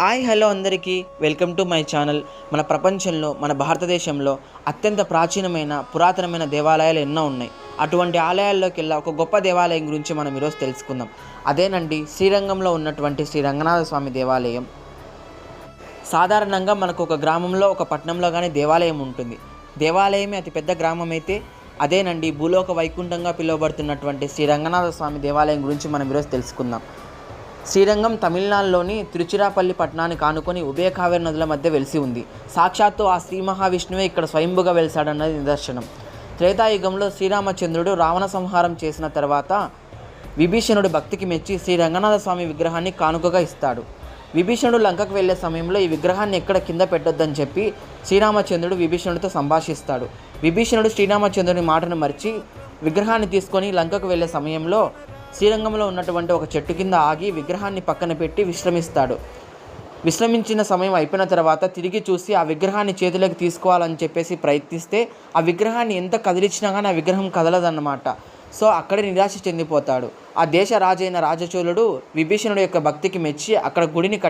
Hi hello అందరికీ welcome to my channel. మన ప్రపంచంలో మన భారతదేశంలో అత్యంత ప్రాచీనమైన పురాతనమైన దేవాలయాలు ఎన్నో ఉన్నాయి. అటువంటి ఆలయాల్లోకి వెళ్ళి ఒక గొప్ప దేవాలయం గురించి మనం ఈరోజు తెలుసుకుందాం. అదేనండి శ్రీరంగంలో ఉన్నటువంటి శ్రీ రంగనాథ స్వామి దేవాలయం. సాధారణంగా మనకు ఒక గ్రామంలో ఒక పట్టణంలో కానీ దేవాలయం ఉంటుంది. దేవాలయమే అతిపెద్ద గ్రామం అయితే అదేనండి భూలోక వైకుంఠంగా పిలువబడుతున్నటువంటి శ్రీ రంగనాథ స్వామి దేవాలయం గురించి మనం ఈరోజు తెలుసుకుందాం. శ్రీరంగం తమిళనాడులోని తిరుచిరాపల్లి పట్టణానికి ఆనుకొని ఉభయ కావేరి నదుల మధ్య వెలిసి ఉంది. సాక్షాత్తు ఆ శ్రీ మహావిష్ణువే ఇక్కడ స్వయంభుగా వెలిసాడన్నది నిదర్శనం. త్రేతాయుగంలో శ్రీరామచంద్రుడు రావణ సంహారం చేసిన తర్వాత విభీషణుడి భక్తికి మెచ్చి శ్రీ రంగనాథ స్వామి విగ్రహాన్ని కానుకగా ఇస్తాడు. విభీషణుడు లంకకు వెళ్లే సమయంలో ఈ విగ్రహాన్ని ఎక్కడ కింద పెట్టొద్దని చెప్పి శ్రీరామచంద్రుడు విభీషణుడితో సంభాషిస్తాడు. విభీషణుడు శ్రీరామచంద్రుడి మాటను మరిచి విగ్రహాన్ని తీసుకొని లంకకు వెళ్లే సమయంలో శ్రీరంగంలో ఉన్నటువంటి ఒక చెట్టు కింద ఆగి విగ్రహాన్ని పక్కన పెట్టి విశ్రమిస్తాడు. విశ్రమించిన సమయం అయిపోయిన తర్వాత తిరిగి చూసి ఆ విగ్రహాన్ని చేతిలోకి తీసుకోవాలని చెప్పేసి ప్రయత్నిస్తే ఆ విగ్రహాన్ని ఎంత కదిలించినా కానీ ఆ విగ్రహం కదలదన్నమాట. సో అక్కడే నిరాశ చెందిపోతాడు. ఆ దేశ రాజైన రాజచోళుడు విభీషణుడి యొక్క భక్తికి మెచ్చి అక్కడ గుడిని